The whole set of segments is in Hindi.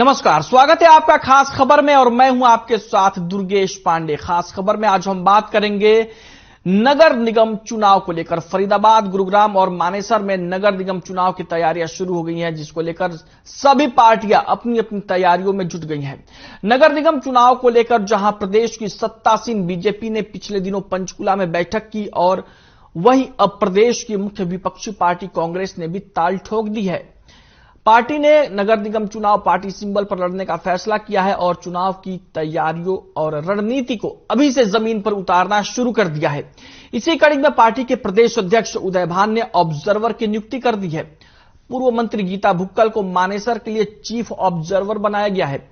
नमस्कार, स्वागत है आपका खास खबर में और मैं हूं आपके साथ दुर्गेश पांडे। खास खबर में आज हम बात करेंगे नगर निगम चुनाव को लेकर। फरीदाबाद, गुरुग्राम और मानेसर में नगर निगम चुनाव की तैयारियां शुरू हो गई हैं, जिसको लेकर सभी पार्टियां अपनी अपनी तैयारियों में जुट गई हैं। नगर निगम चुनाव को लेकर जहां प्रदेश की सत्तासीन बीजेपी ने पिछले दिनों पंचकुला में बैठक की और वहीं अब प्रदेश की मुख्य विपक्षी पार्टी कांग्रेस ने भी ताल ठोक दी है। पार्टी ने नगर निगम चुनाव पार्टी सिंबल पर लड़ने का फैसला किया है और चुनाव की तैयारियों और रणनीति को अभी से जमीन पर उतारना शुरू कर दिया है। इसी कड़ी में पार्टी के प्रदेश अध्यक्ष उदय भान ने ऑब्जर्वर की नियुक्ति कर दी है। पूर्व मंत्री गीता भुक्कल को मानेसर के लिए चीफ ऑब्जर्वर बनाया गया है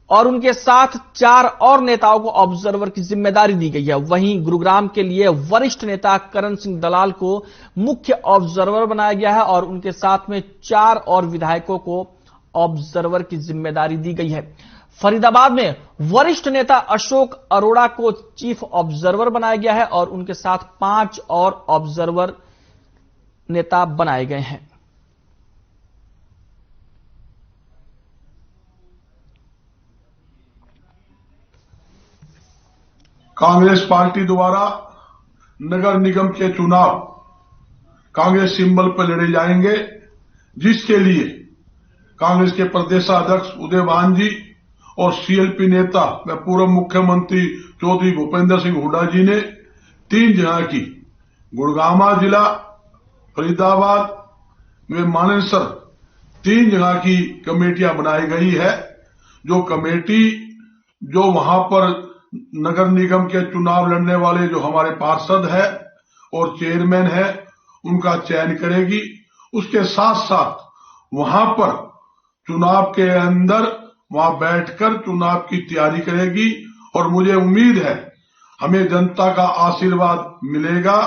और उनके साथ 4 और नेताओं को ऑब्जर्वर की जिम्मेदारी दी गई है। वहीं गुरुग्राम के लिए वरिष्ठ नेता करण सिंह दलाल को मुख्य ऑब्जर्वर बनाया गया है और उनके साथ में 4 और विधायकों को ऑब्जर्वर की जिम्मेदारी दी गई है। फरीदाबाद में वरिष्ठ नेता अशोक अरोड़ा को चीफ ऑब्जर्वर बनाया गया है और उनके साथ 5 और ऑब्जर्वर नेता बनाए गए हैं। कांग्रेस पार्टी द्वारा नगर निगम के चुनाव कांग्रेस सिंबल पर लड़े जाएंगे, जिसके लिए कांग्रेस के प्रदेशाध्यक्ष उदय भान जी और सीएलपी नेता व पूर्व मुख्यमंत्री चौधरी भूपेंद्र सिंह हुड्डा जी ने 3 जगह की गुड़गांव जिला, फरीदाबाद में मानेसर 3 जगह की कमेटियां बनाई गई है। जो कमेटी जो वहां पर नगर निगम के चुनाव लड़ने वाले जो हमारे पार्षद है और चेयरमैन है उनका चयन करेगी। उसके साथ साथ वहां पर चुनाव के अंदर वहां बैठकर चुनाव की तैयारी करेगी और मुझे उम्मीद है हमें जनता का आशीर्वाद मिलेगा।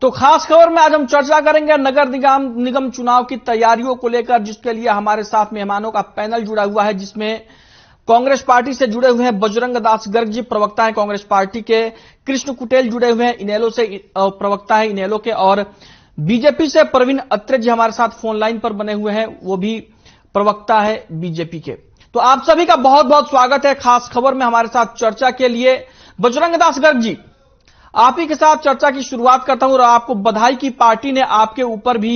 तो खास खबर में आज हम चर्चा करेंगे नगर निगम चुनाव की तैयारियों को लेकर, जिसके लिए हमारे साथ मेहमानों का पैनल जुड़ा हुआ है, जिसमें कांग्रेस पार्टी से जुड़े हुए हैं बजरंग दास गर्ग जी, प्रवक्ता हैं कांग्रेस पार्टी के। कृष्ण कुटेल जुड़े हुए हैं इनेलो से, प्रवक्ता है इनेलो के। और बीजेपी से प्रवीण अत्रे जी हमारे साथ फोन लाइन पर बने हुए हैं, वो भी प्रवक्ता है बीजेपी के। तो आप सभी का बहुत बहुत स्वागत है खास खबर में हमारे साथ चर्चा के लिए। बजरंग दास गर्ग जी, आप ही के साथ चर्चा की शुरुआत करता हूं और आपको बधाई की पार्टी ने आपके ऊपर भी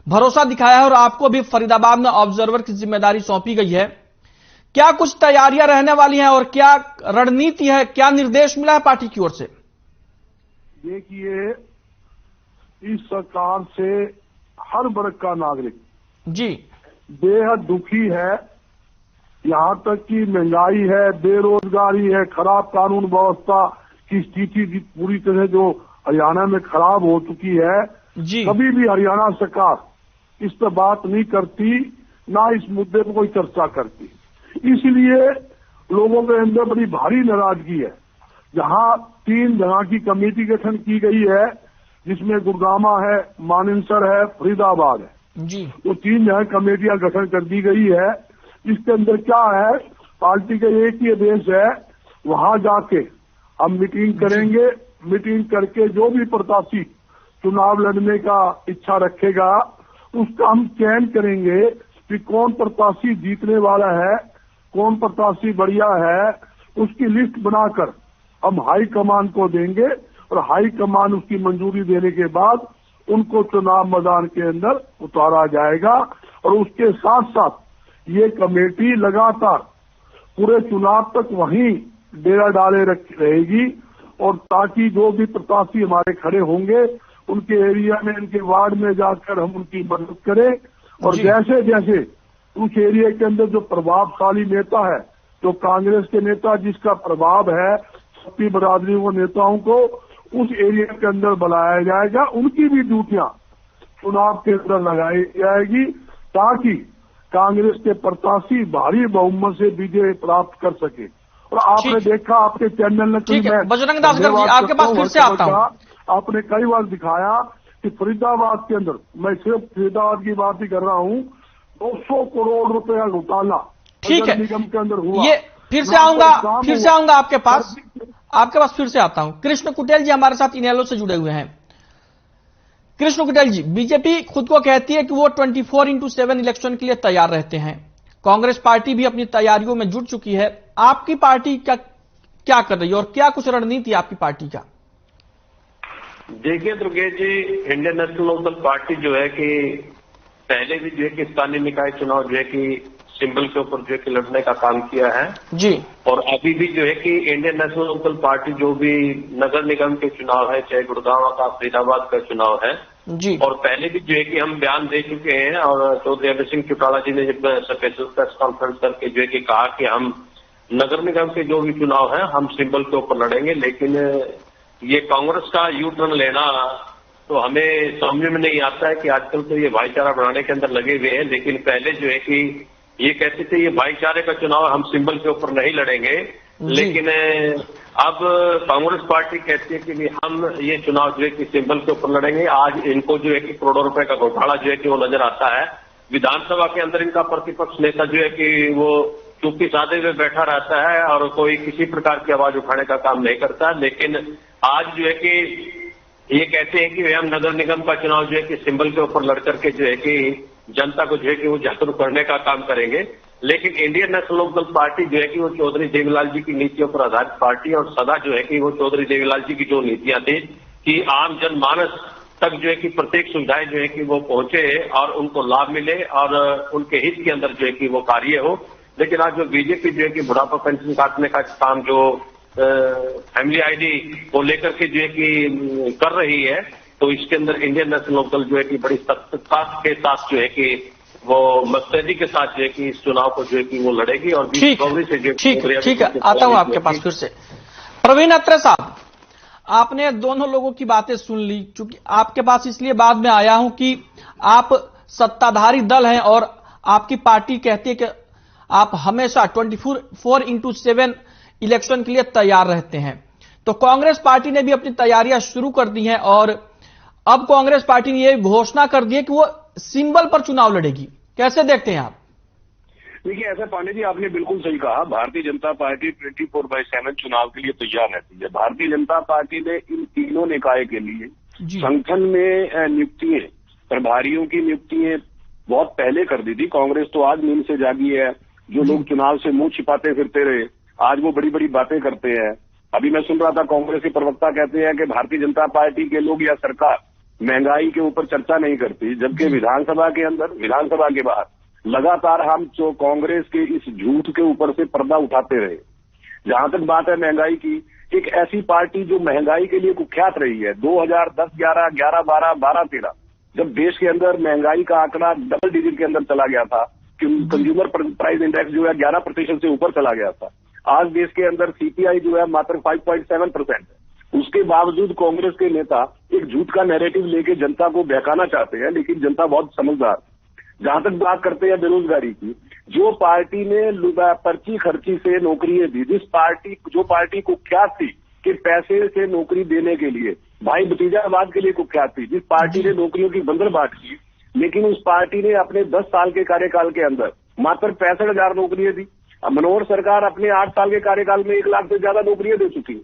भरोसा दिखाया है और आपको भी फरीदाबाद में ऑब्जर्वर की जिम्मेदारी सौंपी गई है। क्या कुछ तैयारियां रहने वाली हैं और क्या रणनीति है, क्या निर्देश मिला है पार्टी की ओर से? देखिए, इस सरकार से हर वर्ग का नागरिक जी बेहद दुखी है। यहां तक कि महंगाई है, बेरोजगारी है, खराब कानून व्यवस्था की स्थिति पूरी तरह जो हरियाणा में खराब हो चुकी है। जी कभी भी हरियाणा सरकार इस पर बात नहीं करती, ना इस मुद्दे पर कोई चर्चा करती। इसलिए लोगों के अंदर बड़ी भारी नाराजगी है। जहां 3 जगह की कमेटी गठन की गई है, जिसमें गुड़गांव है, मानेसर है, फरीदाबाद है जी, तो 3 जगह कमेटियां गठन कर दी गई है। इसके अंदर क्या है, पार्टी का एक ही आदेश है, वहां जाके हम मीटिंग करेंगे। मीटिंग करके जो भी प्रत्याशी चुनाव लड़ने का इच्छा रखेगा उसका हम चयन करेंगे कि कौन प्रत्याशी जीतने वाला है, कौन प्रत्याशी बढ़िया है। उसकी लिस्ट बनाकर हम हाई कमान को देंगे और हाई कमान उसकी मंजूरी देने के बाद उनको चुनाव मैदान के अंदर उतारा जाएगा। और उसके साथ साथ ये कमेटी लगातार पूरे चुनाव तक वहीं डेरा डाले रहेगी और ताकि जो भी प्रत्याशी हमारे खड़े होंगे उनके एरिया में, उनके वार्ड में जाकर हम उनकी मदद करें। और जैसे जैसे उस एरिया के अंदर जो प्रभावशाली नेता है, जो कांग्रेस के नेता जिसका प्रभाव है सभी बरादरी को नेताओं को उस एरिया के अंदर बुलाया जाएगा। उनकी भी ड्यूटियां चुनाव के अंदर लगाई जाएगी ताकि कांग्रेस के प्रत्याशी भारी बहुमत से विजय प्राप्त कर सके। और आपने देखा, आपके चैनल ने, ठीक है बजरंग दास गर्ग जी, आपके पास फिर से आता हूं। आपने कई बार दिखाया कि फरीदाबाद के अंदर, मैं सिर्फ फरीदाबाद की बात ही कर रहा हूं, 200 करोड़ रुपया घोटाला ठीक है निगम के अंदर हुआ। ये फिर से आऊंगा आपके पास। आपके पास फिर से आता हूं। कृष्ण कुटेल जी हमारे साथ इनेलो से जुड़े हुए हैं। कृष्ण कुटेल जी, बीजेपी खुद को कहती है कि वो 24/7 इलेक्शन के लिए तैयार रहते हैं। कांग्रेस पार्टी भी अपनी तैयारियों में जुट चुकी है। आपकी पार्टी क्या कर रही है और क्या कुछ रणनीति है आपकी पार्टी का? देखिए दुर्गेश जी, इंडियन नेशनल लोकदल पार्टी जो है कि पहले भी जो है कि स्थानीय निकाय चुनाव जो है कि सिंबल के ऊपर जो है कि लड़ने का काम किया है जी। और अभी भी जो है कि इंडियन नेशनल लोकदल पार्टी जो भी नगर निगम के चुनाव है, चाहे गुड़गांव का, फरीदाबाद का चुनाव है जी, और पहले भी जो है कि हम बयान दे चुके हैं और चौधरी अभय सिंह चौटाला जी ने जब स्पेशल प्रेस कॉन्फ्रेंस करके जो है कि कहा कि हम नगर निगम के जो भी चुनाव है हम सिंबल के ऊपर लड़ेंगे। लेकिन ये कांग्रेस का यू टर्न लेना तो हमें समझ में नहीं आता है कि आजकल तो ये भाईचारा बढ़ाने के अंदर लगे हुए हैं, लेकिन पहले जो है कि ये कहते थे ये भाईचारे का चुनाव हम सिंबल के ऊपर नहीं लड़ेंगे, लेकिन अब कांग्रेस पार्टी कहती है कि हम ये चुनाव जो है कि सिंबल के ऊपर लड़ेंगे। आज इनको जो है कि करोड़ों रुपए का घोटाला जो है कि वो नजर आता है। विधानसभा के अंदर इनका प्रतिपक्ष नेता जो है कि वो चुप्पी साधे हुए बैठा रहता है और कोई किसी प्रकार की आवाज उठाने का काम नहीं करता। लेकिन आज जो है कि ये कहते हैं कि हम नगर निगम का चुनाव जो है कि सिंबल के ऊपर लड़ करके जो है कि जनता को जो है कि वो जागरूक करने का काम करेंगे। लेकिन इंडियन नेशनल लोकदल पार्टी जो है कि वो चौधरी देवीलाल जी की नीतियों पर आधारित पार्टी और सदा जो है कि वो चौधरी देवीलाल जी की जो नीतियां थी कि आम जनमानस तक जो है कि प्रत्येक सुविधाएं जो है कि वो पहुंचे और उनको लाभ मिले और उनके हित के अंदर जो है कि वो कार्य हो। लेकिन आज जो बीजेपी जो है कि बुढ़ापा पेंशन काटने का काम जो फैमिली आईडी को लेकर के जो है कि कर रही है, तो इसके अंदर इंडियन नेशनल लोकदल जो है कि बड़ी सख्तता के साथ जो है कि वो मुस्तैदी के साथ जो है कि इस चुनाव को जो है कि वो लड़ेगी और कांग्रेस से जो ठीक है, आता हूं आपके पास फिर से। प्रवीण अत्रे साहब, आपने दोनों लोगों की बातें सुन ली। चूंकि आपके पास इसलिए बाद में आया हूं कि आप सत्ताधारी दल हैं और आपकी पार्टी कहती है कि आप हमेशा 24/7 इलेक्शन के लिए तैयार रहते हैं। तो कांग्रेस पार्टी ने भी अपनी तैयारियां शुरू कर दी हैं और अब कांग्रेस पार्टी ने यह घोषणा कर दी है कि वो सिंबल पर चुनाव लड़ेगी। कैसे देखते हैं आप? देखिए ऐसा पांडे जी, आपने बिल्कुल सही कहा। भारतीय जनता पार्टी 24/7 चुनाव के लिए तैयार रहती है। भारतीय जनता पार्टी ने इन तीनों निकाय के लिए संगठन में नियुक्तियां, प्रभारियों की नियुक्तियां बहुत पहले कर दी थी। कांग्रेस तो आज नींद से जागी है। जो लोग चुनाव से मुंह छिपाते फिरते रहे, आज वो बड़ी बड़ी बातें करते हैं। अभी मैं सुन रहा था कांग्रेस के प्रवक्ता कहते हैं कि भारतीय जनता पार्टी के लोग या सरकार महंगाई के ऊपर चर्चा नहीं करती, जबकि विधानसभा के अंदर, विधानसभा के बाहर लगातार हम जो कांग्रेस के इस झूठ के ऊपर से पर्दा उठाते रहे। जहां तक बात है महंगाई की, एक ऐसी पार्टी जो महंगाई के लिए कुख्यात रही है, 2010, 11, 12, 12, 13 जब देश के अंदर महंगाई का आंकड़ा डबल डिजिट के अंदर चला गया था, कंज्यूमर प्राइस इंडेक्स जो है 11% से ऊपर चला गया था। आज देश के अंदर सीपीआई जो है मात्र 5.7% है। उसके बावजूद कांग्रेस के नेता एक झूठ का नैरेटिव लेके जनता को बहकाना चाहते हैं, लेकिन जनता बहुत समझदार। जहां तक बात करते हैं बेरोजगारी की, जो पार्टी ने पर्ची खर्ची से नौकरियां दी, जो पार्टी कुख्यात थी कि पैसे से नौकरी देने के लिए, भाई भतीजावाद के लिए कुख्यात थी, जिस पार्टी ने नौकरियों की बंदरबाट की, लेकिन उस पार्टी ने अपने 10 साल के कार्यकाल के अंदर मात्र 65,000 नौकरियां दी। मनोहर सरकार अपने 8 साल के कार्यकाल में 1 लाख से ज्यादा नौकरियां दे चुकी है।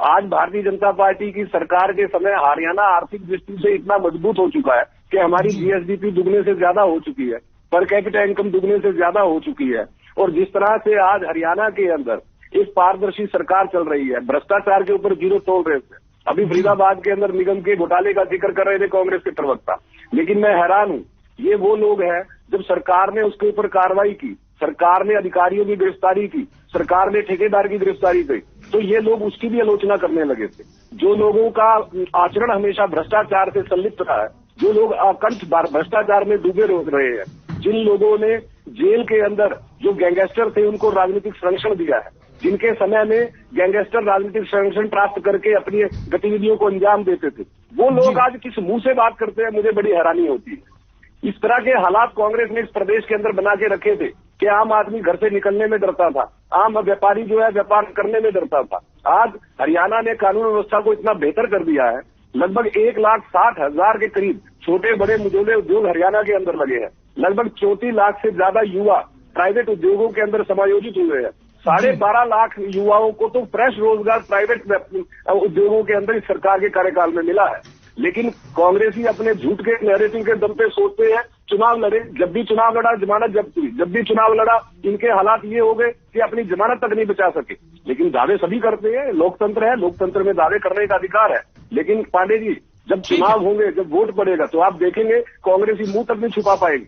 आज भारतीय जनता पार्टी की सरकार के समय हरियाणा आर्थिक दृष्टि से इतना मजबूत हो चुका है कि हमारी जीएसडीपी दुगने से ज्यादा हो चुकी है, पर कैपिटा इनकम दुगने से ज्यादा हो चुकी है। और जिस तरह से आज हरियाणा के अंदर एक पारदर्शी सरकार चल रही है, भ्रष्टाचार के ऊपर जीरो टॉलरेंस है। अभी फरीदाबाद के अंदर निगम के घोटाले का जिक्र कर रहे थे कांग्रेस के प्रवक्ता, लेकिन मैं हैरान हूं, ये वो लोग हैं जब सरकार ने उसके ऊपर कार्रवाई की, सरकार ने अधिकारियों की गिरफ्तारी की, सरकार ने ठेकेदार की गिरफ्तारी की, तो ये लोग उसकी भी आलोचना करने लगे थे। जो लोगों का आचरण हमेशा भ्रष्टाचार से संलिप्त रहा है, जो लोग अकंठ भ्रष्टाचार में डूबे रहे हैं, जिन लोगों ने जेल के अंदर जो गैंगस्टर थे उनको राजनीतिक संरक्षण दिया है, जिनके समय में गैंगस्टर राजनीतिक संरक्षण प्राप्त करके अपनी गतिविधियों को अंजाम देते थे, वो लोग आज किस मुंह से बात करते हैं, मुझे बड़ी हैरानी होती है। इस तरह के हालात कांग्रेस ने इस प्रदेश के अंदर बना के रखे थे कि आम आदमी घर से निकलने में डरता था, आम व्यापारी जो है व्यापार करने में डरता था। आज हरियाणा ने कानून व्यवस्था को इतना बेहतर कर दिया है, लगभग 1,60,000 के करीब छोटे बड़े मझोले उद्योग हरियाणा के अंदर लगे हैं, लगभग 34 लाख से ज्यादा युवा प्राइवेट उद्योगों के अंदर समायोजित हुए हैं। 12.5 लाख युवाओं को तो फ्रेश रोजगार प्राइवेट उद्योगों के अंदर इस सरकार के कार्यकाल में मिला है। लेकिन कांग्रेसी अपने झूठ के नैरेटिव के दम पे सोचते हैं चुनाव लड़े। जब भी चुनाव लड़ा जमानत जब्त हुई, जब भी चुनाव लड़ा इनके हालात ये हो गए कि अपनी जमानत तक नहीं बचा सके। लेकिन दावे सभी करते हैं, लोकतंत्र है, लोकतंत्र में दावे करने का अधिकार है। लेकिन पांडे जी, जब चुनाव होंगे, जब वोट पड़ेगा तो आप देखेंगे कांग्रेसी मुंह तक नहीं छुपा पाएगी।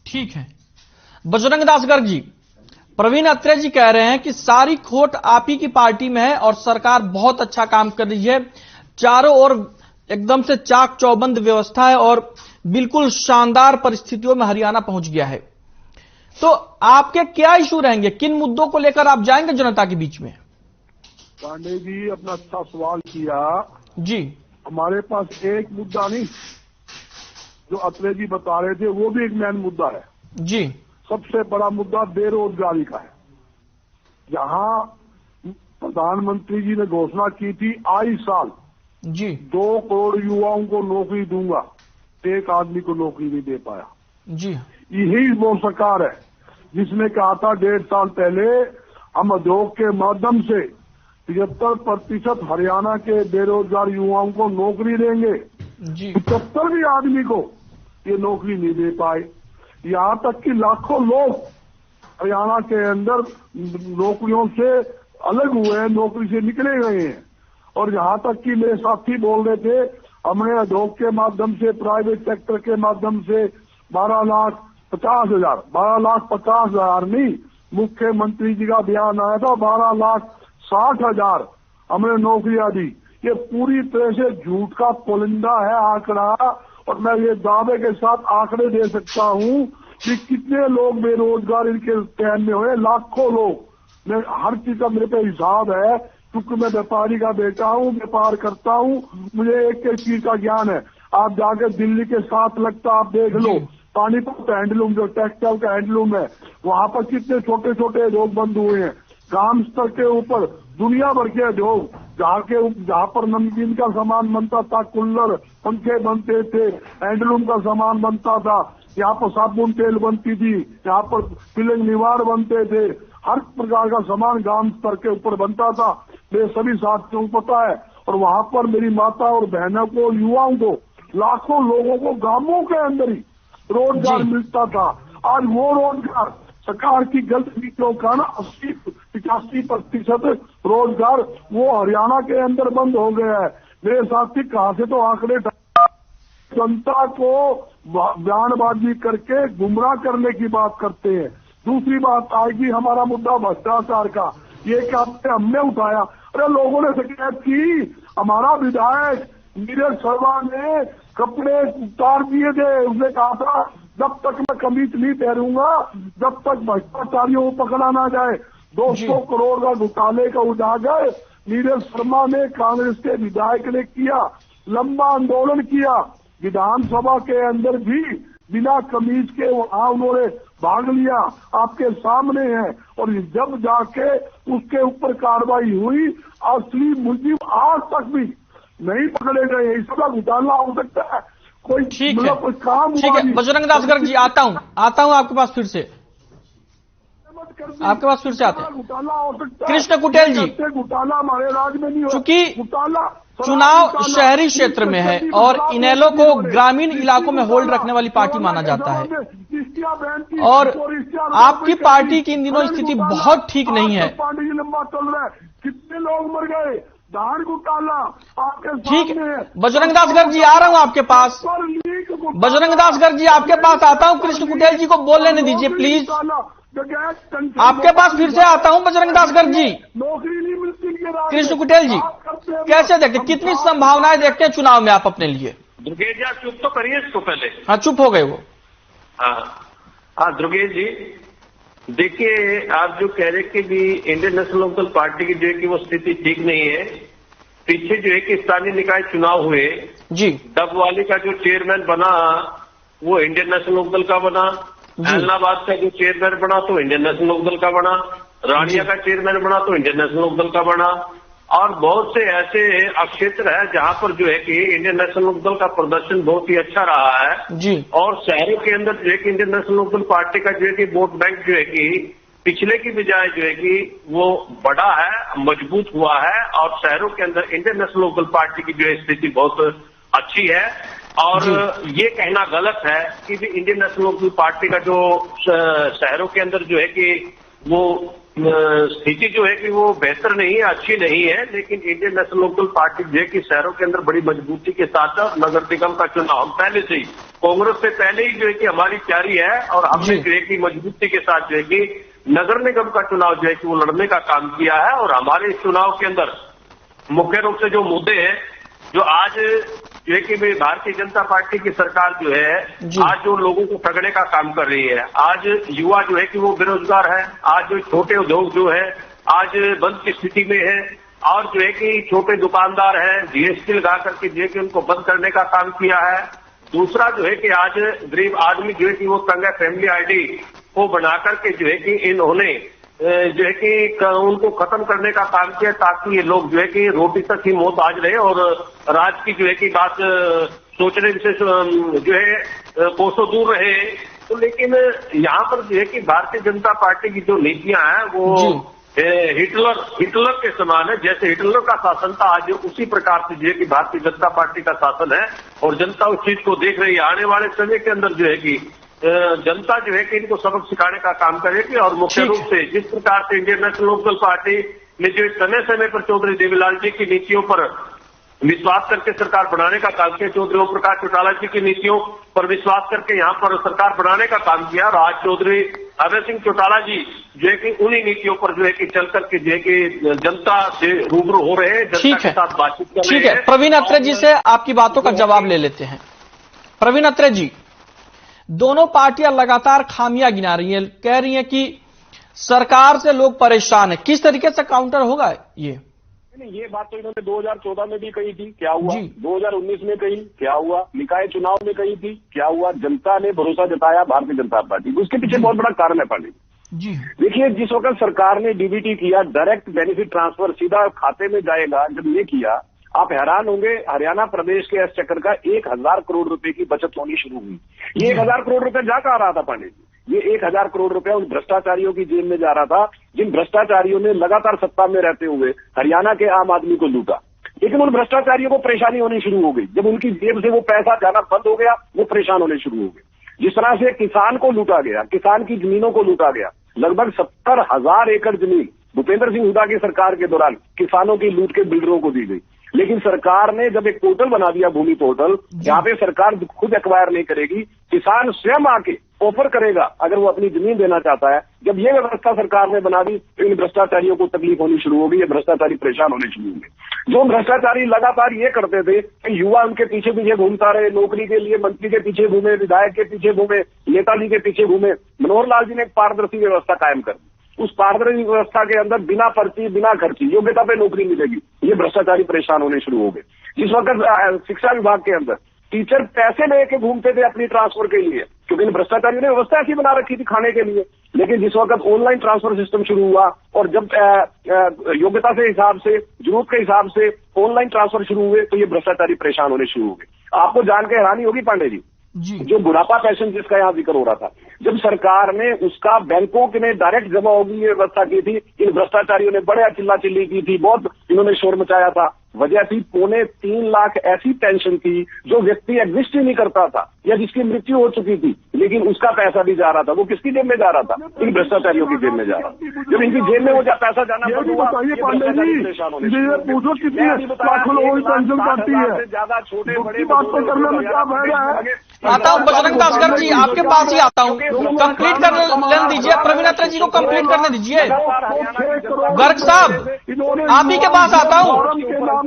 ठीक है। बजरंग दास गर्ग जी, प्रवीण अत्रे जी कह रहे हैं कि सारी खोट आप ही की पार्टी में है और सरकार बहुत अच्छा काम कर रही है, चारों ओर एकदम से चाक चौबंद व्यवस्था है और बिल्कुल शानदार परिस्थितियों में हरियाणा पहुंच गया है। तो आपके क्या इशू रहेंगे, किन मुद्दों को लेकर आप जाएंगे जनता के बीच में? पांडे जी, अपना अच्छा सवाल किया जी। हमारे पास एक मुद्दा नहीं, जो अत्रे जी बता रहे थे वो भी एक मेन मुद्दा है जी। सबसे बड़ा मुद्दा बेरोजगारी का है। जहां प्रधानमंत्री जी ने घोषणा की थी आई साल जी 2 करोड़ युवाओं को नौकरी दूंगा, एक आदमी को नौकरी नहीं दे पाया। जी। यही वो सरकार है जिसने कहा था 1.5 साल पहले हम उद्योग के माध्यम से 75% हरियाणा के बेरोजगार युवाओं को नौकरी देंगे। जी। 75 भी आदमी को ये नौकरी नहीं दे पाए। यहाँ तक कि लाखों लोग हरियाणा के अंदर नौकरियों से अलग हुए हैं, नौकरी से निकले गए हैं। और यहाँ तक कि मेरे साथी बोल रहे थे हमने उद्योग के माध्यम से, प्राइवेट सेक्टर के माध्यम से 12,50,000 नहीं, मुख्यमंत्री जी का बयान आया था 12,60,000 हमने नौकरियां दी। ये पूरी तरह से झूठ का पुलिंदा है आंकड़ा। और मैं ये दावे के साथ आंकड़े दे सकता हूं कि कितने लोग बेरोजगार इनके टाइम में हुए, लाखों लोग। मैं हर चीज का मेरे पे हिसाब है क्योंकि मैं व्यापारी का बेटा हूं, व्यापार करता हूं, मुझे एक एक चीज का ज्ञान है। आप जाकर दिल्ली के साथ लगता आप देख लो, पानीपत हैंडलूम जो टेक्सटाइल का हैंडलूम है, वहां पर कितने छोटे छोटे उद्योग बंद हुए हैं। ग्राम स्तर के ऊपर दुनिया भर के उद्योग, जहाँ पर नमकीन का सामान बनता था, कुल्लर पंखे बनते थे, हैंडलूम का सामान बनता था, यहाँ पर साबुन तेल बनती थी, यहाँ पर फिलिंग निवार बनते थे, हर प्रकार का सामान ग्राम स्तर के ऊपर बनता था। मेरे सभी साथियों को पता है। और वहां पर मेरी माता और बहनों को, युवाओं को, लाखों लोगों को गांवों के अंदर ही रोजगार मिलता था। आज वो रोजगार सरकार की गलत नीतियों का 80-85% रोजगार वो हरियाणा के अंदर बंद हो गया है। मेरे साथी कहां से तो आंकड़े जनता को बयानबाजी करके गुमराह करने की बात करते हैं। दूसरी बात आएगी हमारा मुद्दा भ्रष्टाचार का। ये क्या हमने उठाया? अरे लोगों ने शिकायत की, हमारा विधायक नीरज शर्मा ने कपड़े उतार दिए थे। उसने कहा था जब तक मैं कमीज नहीं पहनूंगा, जब तक भ्रष्टाचारियों को पकड़ा ना जाए। 200 करोड़ का घोटाले का उजागर नीरज शर्मा ने, कांग्रेस के विधायक ने किया, लंबा आंदोलन किया। विधानसभा के अंदर भी बिना कमीज के वहां उन्होंने भाग लिया, आपके सामने है। और जब जाके उसके ऊपर कार्रवाई हुई, असली मुलजिम आज तक भी नहीं पकड़े गए। इसका घोटाला हो सकता है कोई, मतलब कोई काम। ठीक है बजरंग दास गर्ग जी, आता हूं आपके पास फिर से, आते हैं। घोटाला हो सकता है। कृष्ण कुटेल जी, घोटाला हमारे राज्य में नहीं हो, चूंकि घोटाला चुनाव शहरी क्षेत्र में है और इनेलो को ग्रामीण इलाकों में होल्ड रखने वाली पार्टी माना जाता है, और आपकी पार्टी की इन दिनों स्थिति बहुत ठीक नहीं है। पार्टी लंबा चल रहा है, कितने लोग मर गए, धान घोटाला आपके ठीक है बजरंग दास गर्ग जी, आ रहा हूं आपके पास। बजरंग दास गर्ग जी आपके पास आता हूं, कृष्ण कुटेल जी को बोल लेने दीजिए प्लीज। आपके पास फिर से आता हूं बजरंग दास गर्ग जी। नौकरी नहीं मिलती। कृष्ण कुटेल जी कैसे देखते, कितनी संभावनाएं देखते हैं चुनाव में आप अपने लिए? दुर्गेश जी आप चुप तो करिए इसको पहले। हाँ चुप हो गए वो। हाँ दुर्गेश जी, देखिए आप जो कह रहे कि भी इंडियन नेशनल लोकदल पार्टी की जो है कि वो स्थिति ठीक नहीं है। पीछे जो है कि स्थानीय निकाय चुनाव हुए जी, डबवाली का जो चेयरमैन बना वो इंडियन नेशनल लोकदल का बना, एलनाबाद का जो चेयरमैन बना तो इंडियन नेशनल लोकदल का बना, रानिया का चेयरमैन बना तो इंडियन नेशनल लोकदल का बना। और बहुत से ऐसे क्षेत्र है जहां पर जो है कि इंडियन नेशनल लोकदल का प्रदर्शन बहुत ही अच्छा रहा है जी। और शहरों के अंदर जो है कि इंडियन नेशनल लोकदल पार्टी का जो है कि वोट बैंक जो है कि पिछले की बजाय जो है कि वो बड़ा है, मजबूत हुआ है और शहरों के अंदर इंडियन नेशनल लोकल पार्टी की जो है स्थिति बहुत अच्छी है। और ये कहना गलत है कि भी इंडियन नेशनल लोकल पार्टी का जो शहरों के अंदर जो है कि वो स्थिति जो है कि वो बेहतर नहीं है, अच्छी नहीं है, लेकिन इंडियन नेशनल लोकल पार्टी जो है कि शहरों के अंदर बड़ी मजबूती के साथ नगर निगम का चुनाव हम पहले से ही, कांग्रेस से पहले ही जो है कि हमारी तैयारी है और हमने जो है कि मजबूती के साथ जो है कि नगर निगम का चुनाव जो है कि वो लड़ने का काम किया है। और हमारे इस चुनाव के अंदर मुख्य रूप से जो मुद्दे हैं, जो आज जो है कि भारतीय जनता पार्टी की सरकार जो है आज जो लोगों को ठगने का काम कर रही है, आज युवा जो है कि वो बेरोजगार है, आज जो छोटे उद्योग जो है आज बंद की स्थिति में है और जो है कि छोटे दुकानदार हैं जीएसटी लगा करके जो है कि उनको बंद करने का काम किया है। दूसरा जो है कि आज गरीब आदमी जो है कि वो तंग फैमिली आईडी को बना करके जो है कि इन्होंने जो है कि उनको खत्म करने का काम किया ताकि ये लोग जो है कि रोटी तक ही मौत आज रहे और राज की जो है कि बात सोचने से जो है कोसों दूर रहे। तो लेकिन यहाँ पर जो है कि भारतीय जनता पार्टी की जो नीतियां हैं वो हिटलर के समान है। जैसे हिटलर का शासन था आज उसी प्रकार से जो है कि भारतीय जनता पार्टी का शासन है और जनता उस चीज को देख रही है। आने वाले समय के अंदर जो है कि जनता जो है कि इनको सबक सिखाने का काम करेगी और मुख्य रूप से जिस प्रकार से इंडियन नेशनल लोकल पार्टी ने जो समय समय पर चौधरी देवीलाल जी की नीतियों पर विश्वास करके सरकार बनाने का काम किया, चौधरी ओम प्रकाश चौटाला जी की नीतियों पर विश्वास करके यहाँ पर सरकार बनाने का काम किया और आज चौधरी अभय सिंह चौटाला जी जो है कि उन्हीं नीतियों पर जो है कि चल करके जो है कि जनता से रूबरू हो रहे हैं, जनता के साथ बातचीत कर रहे हैं। ठीक है, प्रवीण अत्रे जी से आपकी बातों का जवाब ले लेते हैं। प्रवीण अत्रे जी, दोनों पार्टियां लगातार खामियां गिना रही हैं, कह रही हैं कि सरकार से लोग परेशान हैं। किस तरीके से काउंटर होगा ये? ये बात तो इन्होंने 2014 में भी कही थी, क्या हुआ? 2019 में कही, क्या हुआ? निकाय चुनाव में कही थी, क्या हुआ? जनता ने भरोसा जताया भारतीय जनता पार्टी को। उसके पीछे बहुत बड़ा कारण है पांडे जी। देखिए, जिस वक्त सरकार ने डीबीटी किया, डायरेक्ट बेनिफिट ट्रांसफर सीधा खाते में जाएगा, जब ये किया आप हैरान होंगे, हरियाणा प्रदेश के एक्सचेकर का 1000 करोड़ रुपए की बचत होनी शुरू हुई। ये 1000 करोड़ रुपए जा कहाँ रहा था पांडे जी? ये 1000 करोड़ रुपया उन भ्रष्टाचारियों की जेब में जा रहा था जिन भ्रष्टाचारियों ने लगातार सत्ता में रहते हुए हरियाणा के आम आदमी को लूटा। लेकिन उन भ्रष्टाचारियों को परेशानी होनी शुरू हो गई। जब उनकी जेब से वो पैसा जाना बंद हो गया, वो परेशान होने शुरू हो गए। जिस तरह से किसान को लूटा गया, किसान की जमीनों को लूटा गया, लगभग 70,000 एकड़ जमीन भूपेंद्र सिंह हुड्डा की सरकार के दौरान किसानों की लूट के बिल्डरों को दी गई। लेकिन सरकार ने जब एक पोर्टल बना दिया, भूमि पोर्टल, जहां पे सरकार खुद एक्वायर नहीं करेगी, किसान स्वयं आके ऑफर करेगा अगर वो अपनी जमीन देना चाहता है। जब ये व्यवस्था सरकार ने बना दी तो इन भ्रष्टाचारियों को तकलीफ होनी शुरू हो गई, ये भ्रष्टाचारी परेशान होने शुरू हो गए। जो भ्रष्टाचारी लगातार ये करते थे कि युवा उनके पीछे पीछे घूमता रहे, नौकरी के लिए मंत्री के पीछे घूमे, विधायक के पीछे घूमे, नेताजी के पीछे घूमे, मनोहर लाल जी ने एक पारदर्शी व्यवस्था कायम कर दी। उस पारदर्शी व्यवस्था के अंदर बिना पर्ची, बिना खर्ची, योग्यता पे नौकरी मिलेगी, ये भ्रष्टाचारी परेशान होने शुरू हो गए। जिस वक्त शिक्षा विभाग के अंदर टीचर पैसे लेके घूमते थे अपनी ट्रांसफर के लिए, क्योंकि इन भ्रष्टाचारियों ने व्यवस्था ऐसी बना रखी थी खाने के लिए। लेकिन जिस वक्त ऑनलाइन ट्रांसफर सिस्टम शुरू हुआ और जब योग्यता के हिसाब से, जरूरत के हिसाब से ऑनलाइन ट्रांसफर शुरू हुए, तो ये भ्रष्टाचारी परेशान होने शुरू हो गए। आपको जान के हैरानी होगी पांडे जी, जो बुढ़ापा पेंशन जिसका यहाँ जिक्र हो रहा था, जब सरकार ने उसका बैंकों के में डायरेक्ट जमा होगी ये व्यवस्था की थी, इन भ्रष्टाचारियों ने बड़े चिल्ला चिल्ली की थी, बहुत इन्होंने शोर मचाया था। वजह थी 3.25 लाख ऐसी पेंशन थी जो व्यक्ति एग्जिस्ट ही नहीं करता था या जिसकी मृत्यु हो चुकी थी, लेकिन उसका पैसा भी जा रहा था। वो किसकी जेब में जा रहा था? इन भ्रष्टाचारियों की जेब में जा रहा था। जब इनकी जेब में वो पैसा जाना बताइए पांडे जी, ये पूछो कितनी लाखों लोगों की पेंशन काटती है, ज्यादा छोटे बड़े बात तो करने में क्या फायदा है? आता हूँ बजरंग दासगढ़ जी, आपके पास ही आता हूँ, कंप्लीट करने दीजिए, प्रवीण अत्रे जी को कंप्लीट करने दीजिए। गर्ग साहब, आप ही के पास आता हूँ।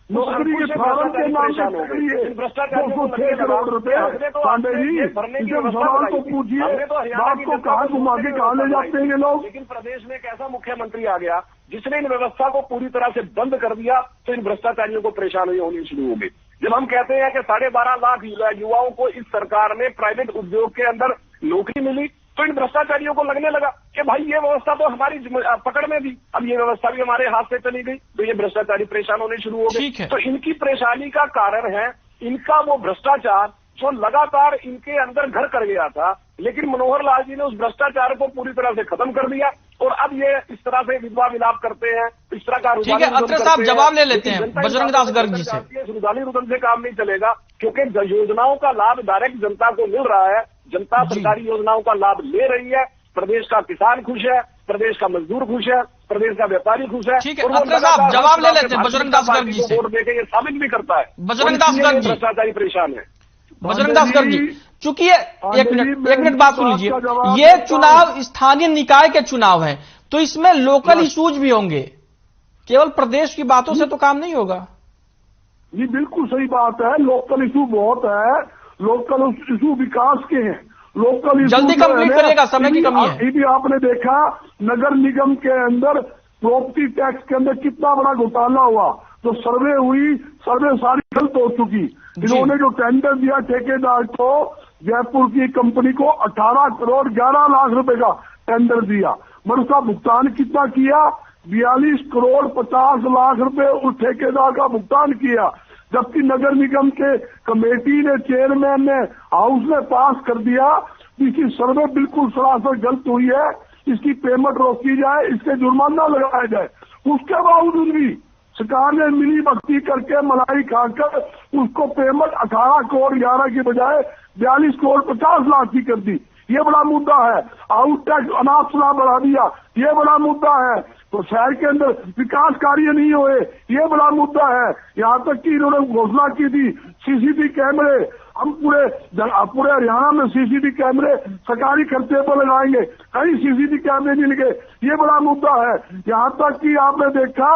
नौकरी के फार्म के नाम से भ्रष्टाचार 206 करोड़ रुपए। पांडे जी, इसे सवाल को पूछिए, बात को कहाँ घुमा के कहाँ ले जाते हैं ये लोग? लेकिन प्रदेश में एक ऐसा मुख्यमंत्री आ गया जिसने इन व्यवस्था को पूरी तरह से बंद कर दिया, तो इन भ्रष्टाचारियों को परेशानी होनी शुरू हो गई। जब हम कहते हैं कि 12.5 लाख युवाओं को इस सरकार ने प्राइवेट उद्योग के अंदर नौकरी मिली, तो इन भ्रष्टाचारियों को लगने लगा कि भाई ये व्यवस्था तो हमारी पकड़ में थी, अब ये व्यवस्था भी हमारे हाथ से चली गई, तो ये भ्रष्टाचारी परेशान होने शुरू हो गए। तो इनकी परेशानी का कारण है इनका वो भ्रष्टाचार जो लगातार इनके अंदर घर कर गया था, लेकिन मनोहर लाल जी ने उस भ्रष्टाचार को पूरी तरह से खत्म कर दिया और अब ये इस तरह से विधवा विलाप करते हैं, इस तरह का ठीक है, अत्रे साहब जवाब ले लेते हैं बजरंग दास गर्ग जी से। रुदाली रुदन से काम नहीं चलेगा, क्योंकि योजनाओं का लाभ डायरेक्ट जनता को मिल रहा है, जनता सरकारी योजनाओं का लाभ ले रही है, प्रदेश का किसान खुश है, प्रदेश का मजदूर खुश है, प्रदेश का व्यापारी खुश है। ठीक है, अत्रे साहब जवाब ले लेते हैं बजरंग दास गर्ग जी से। वोट देके ये साबित भी करता है बजरंग दास गर्ग जी, भ्रष्टाचारी परेशान है। बजरंग दास गर्ग जी, चूंकि एक मिनट बात सुन लीजिए, ये चुनाव स्थानीय निकाय के चुनाव है, तो इसमें लोकल इशूज भी होंगे, केवल प्रदेश की बातों से तो काम नहीं होगा। ये बिल्कुल सही बात है, लोकल इशू बहुत है, लोकल इशू विकास के हैं, लोकल इशू जल्दी कंप्लीट करिएगा, समय की कमी है। अभी भी आपने देखा नगर निगम के अंदर प्रॉपर्टी टैक्स के अंदर कितना बड़ा घोटाला हुआ, जो सर्वे हुई, सर्वे सारी गलत हो चुकी। इन्होंने जो टेंडर दिया ठेकेदार को, जयपुर की कंपनी को 18 करोड़ 11 लाख रुपए का टेंडर दिया, मगर उसका भुगतान कितना किया? 42 करोड़ 50 लाख रुपए उस ठेकेदार का भुगतान किया, जबकि नगर निगम के कमेटी ने, चेयरमैन ने, हाउस ने पास कर दिया इसकी सर्वे बिल्कुल सरासर गलत हुई है, इसकी पेमेंट रोकी जाए, इसके जुर्माना लगाया जाए। उसके बावजूद भी सरकार ने मिली भक्ति करके मलाई खाकर उसको पेमेंट 18 करोड़ 11 की बजाय 42 करोड़ 50 लाख की कर दी। ये बड़ा मुद्दा है। आउट टैक्स अनाप शनाप बढ़ा दिया, ये बड़ा मुद्दा है। तो शहर के अंदर विकास कार्य नहीं हुए, ये बड़ा मुद्दा है। यहाँ तक कि इन्होंने घोषणा की थी सीसीटीवी कैमरे, हम पूरे हरियाणा में सीसीटीवी कैमरे सरकारी खर्चे पर लगाएंगे, कहीं सीसीटीवी कैमरे नहीं लगे, ये बड़ा मुद्दा है। यहाँ तक कि आपने देखा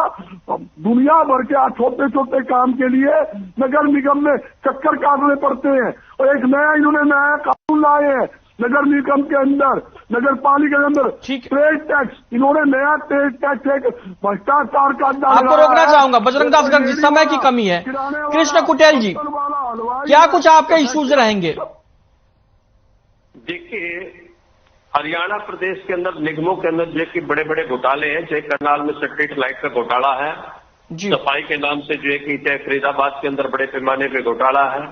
दुनिया भर के छोटे छोटे काम के लिए नगर निगम में चक्कर काटने पड़ते हैं, और एक इन्होंने नया कानून लाए हैं नगर निगम के अंदर, नगर पालिका के अंदर ट्रेड टैक्स, इन्होंने नया ट्रेड टैक्स एक भ्रष्टाचार का आपको रोकना चाहूंगा बजरंग दास गर्ग जी, समय की कमी है। कृष्ण कुटेल जी, क्या कुछ आपके इश्यूज रहेंगे? देखिए, हरियाणा प्रदेश के अंदर निगमों के अंदर जो कि बड़े बड़े घोटाले हैं, चाहे करनाल में स्ट्रीट लाइट का घोटाला है, सफाई के नाम से जो है कि चाहे फरीदाबाद के अंदर बड़े पैमाने पे घोटाला है,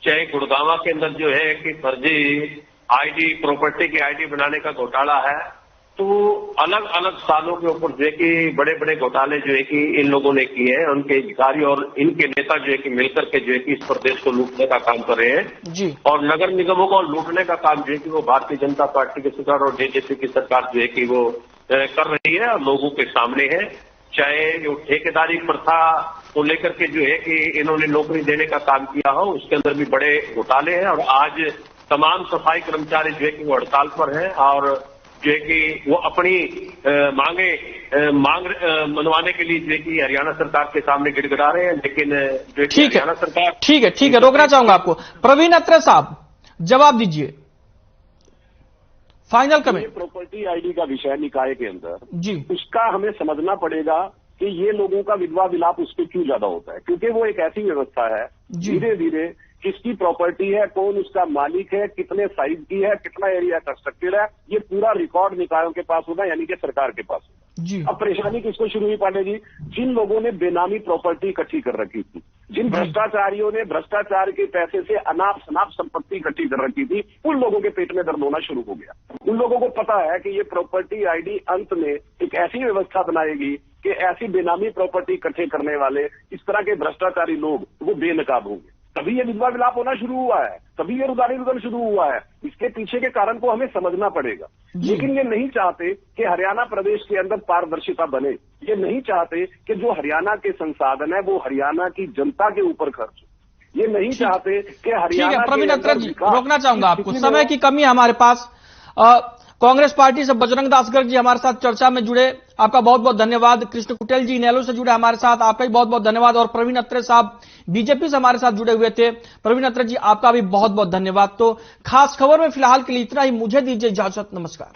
चाहे गुड़गांव के अंदर जो है कि फर्जी आईडी, प्रॉपर्टी की आईडी बनाने का घोटाला है। तो अलग अलग सालों के ऊपर जो है कि बड़े बड़े घोटाले जो है कि इन लोगों ने किए हैं, उनके अधिकारी और इनके नेता जो है कि मिलकर के जो है कि इस प्रदेश को लूटने का काम कर रहे हैं जी। और नगर निगमों को लूटने का काम जो है कि वो भारतीय जनता पार्टी की सरकार और जेजेपी की सरकार जो है कि वो कर रही है और लोगों के सामने है। चाहे जो ठेकेदारी प्रथा को लेकर के जो है कि इन्होंने नौकरी देने का काम किया हो, उसके अंदर भी बड़े घोटाले हैं। और आज तमाम सफाई कर्मचारी जो है कि वो हड़ताल पर हैं और जो है कि वो अपनी मांग मनवाने के लिए जो है कि हरियाणा सरकार के सामने गिड़गिड़ा रहे हैं, लेकिन जो है कि हरियाणा सरकार ठीक है, रोकना चाहूंगा आपको। प्रवीण अत्रे साहब जवाब दीजिए, फाइनल कमेंट। प्रॉपर्टी आईडी का विषय निकाय के अंदर जी, उसका हमें समझना पड़ेगा कि ये लोगों का विधवा विलाप उस पर क्यों ज्यादा होता है, क्योंकि वो एक ऐसी व्यवस्था है, धीरे धीरे किसकी प्रॉपर्टी है, कौन उसका मालिक है, कितने साइज की है, कितना एरिया कंस्ट्रक्टेड है, ये पूरा रिकॉर्ड निकायों के पास होगा, यानी कि सरकार के पास होगा जी। अब परेशानी किसको शुरू हुई पांडे जी? जिन लोगों ने बेनामी प्रॉपर्टी इकट्ठी कर रखी थी, जिन भ्रष्टाचारियों ने भ्रष्टाचार के पैसे से अनाप शनाप संपत्ति इकट्ठी कर रखी थी, उन लोगों के पेट में दर्द होना शुरू हो गया। उन लोगों को पता है कि ये प्रॉपर्टी आईडी अंत में एक ऐसी व्यवस्था बनाएगी कि ऐसी बेनामी प्रॉपर्टी इकट्ठे करने वाले इस तरह के भ्रष्टाचारी लोग वो बेनकाब होंगे। तभी ये विधवा विलाप होना शुरू हुआ है, तभी ये रुदाली रुदन शुरू हुआ है। इसके पीछे के कारण को हमें समझना पड़ेगा। लेकिन ये नहीं चाहते कि हरियाणा प्रदेश के अंदर पारदर्शिता बने, ये नहीं चाहते कि जो हरियाणा के संसाधन है वो हरियाणा की जनता के ऊपर खर्च हो, ये नहीं चाहते कि हरियाणा। प्रवीण अत्रे जी, रोकना चाहूंगा आपको, समय की कमी है हमारे पास। कांग्रेस पार्टी से बजरंग दास गर्ग जी हमारे साथ चर्चा में जुड़े, आपका बहुत बहुत धन्यवाद। कृष्ण कुटेल जी इनेलो से जुड़े हमारे साथ, आपका भी बहुत बहुत धन्यवाद। और प्रवीण अत्रे साहब बीजेपी से हमारे साथ जुड़े हुए थे, प्रवीण अत्रे जी आपका भी बहुत बहुत धन्यवाद। तो खास खबर में फिलहाल के लिए इतना ही, मुझे दीजिए इजाजत, नमस्कार।